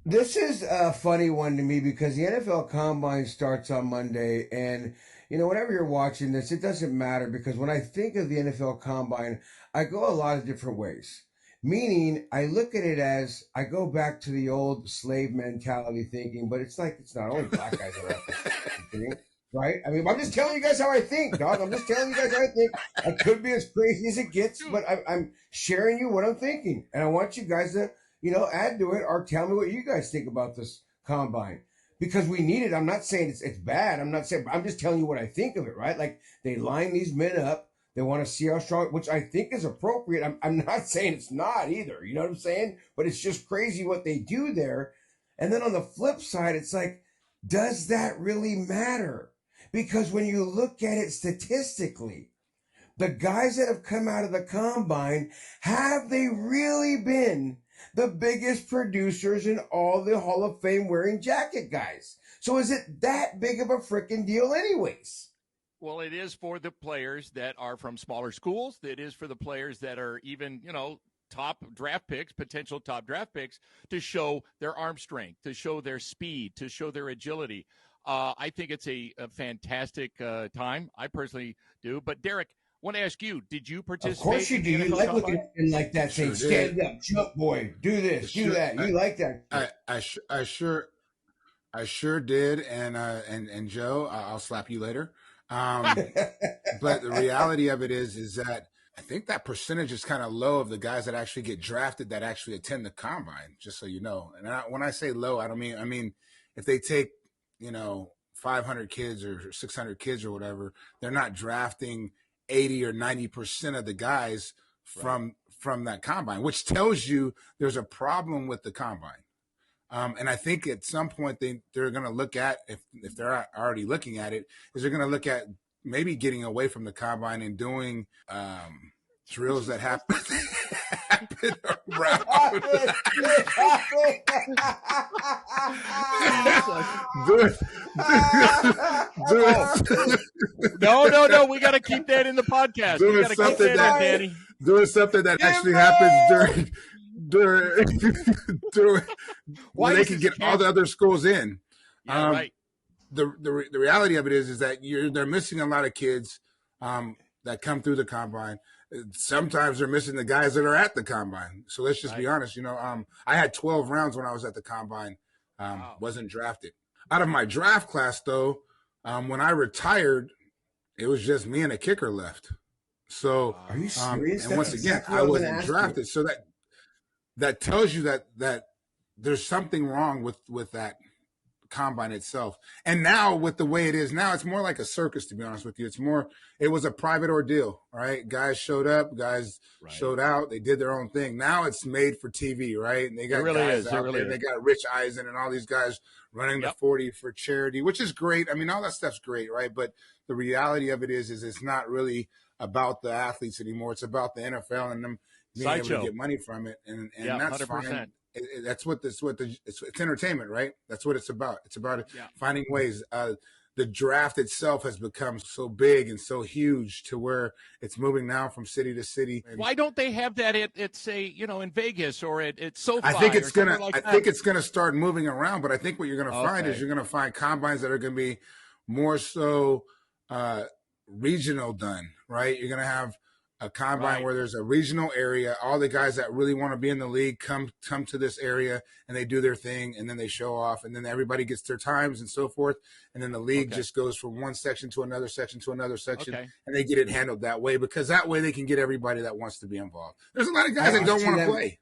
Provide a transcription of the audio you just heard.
This is a funny one to me because the NFL Combine starts on Monday, and whenever you're watching this, it doesn't matter because when I think of the NFL Combine, I go a lot of different ways. Meaning, I look at it as I go back to the old slave mentality thinking, but it's like it's not only black guys that are at this thing, right? I mean, I'm just telling you guys how I think, dog. I'm just telling you guys how I think. I could be as crazy as it gets, but I'm sharing you what I'm thinking, and I want you guys to add to it or tell me what you guys think about this combine because we need it. I'm not saying it's bad. I'm not saying, I'm just telling you what I think of it, right? Like they line these men up. They want to see how strong, which I think is appropriate. I'm not saying it's not either. You know what I'm saying? But it's just crazy what they do there. And then on the flip side, it's like, does that really matter? Because when you look at it statistically, the guys that have come out of the combine, have they really been the biggest producers in all the Hall of Fame wearing jacket guys? So is it that big of a freaking deal anyways? Well, it is for the players that are from smaller schools. It is for the players that are even, top draft picks, potential top draft picks, to show their arm strength, to show their speed, to show their agility. I think it's a fantastic time. I personally do. But, Derek, I want to ask you, did you participate? Of course you do. You like looking at it like that, saying, stand up, jump, boy, do this, do that. You like that. I sure did. And Joe, I'll slap you later. But the reality of it is that I think that percentage is kind of low of the guys that actually get drafted that actually attend the combine, just so you know. And when I say low, I mean, if they take, 500 kids or 600 kids or whatever, they're not drafting 80 or 90% of the guys from that combine, which tells you there's a problem with the combine. And I think at some point they're going to look at, if they're already looking at it, is they're going to look at maybe getting away from the combine and doing drills that happen around. No. We got to keep that in the podcast. We got to keep that in, Danny. Doing something that actually happens during where they can get all the other schools in. Yeah, right. The reality of it is that they're missing a lot of kids that come through the combine. Sometimes they're missing the guys that are at the combine. So let's just be honest. I had 12 rounds when I was at the combine. Wasn't drafted. Out of my draft class, though, when I retired, it was just me and a kicker left. So, are you serious? And once again, I wasn't drafted. So that tells you that there's something wrong with that combine itself. And now with the way it is now, it's more like a circus, to be honest with you. It was a private ordeal, right? Guys showed up, guys showed out, they did their own thing. Now it's made for TV, right? And they got guys out there, they got Rich Eisen and all these guys running the 40 for charity, which is great. I mean, all that stuff's great, right? But the reality of it is it's not really about the athletes anymore. It's about the NFL and them being able to get money from it, and that's 100%. Fine. It's entertainment, right? That's what it's about. It's about finding ways. The draft itself has become so big and so huge to where it's moving now from city to city. Why don't they have that at say, in Vegas or at SoFi? I think it's gonna start moving around, but I think what you're gonna find is you're gonna find combines that are gonna be more so regional done, right? You're gonna have a combine where there's a regional area. All the guys that really want to be in the league come to this area and they do their thing and then they show off and then everybody gets their times and so forth. And then the league just goes from one section to another section to another section and they get it handled that way because that way they can get everybody that wants to be involved. There's a lot of guys that don't want to play.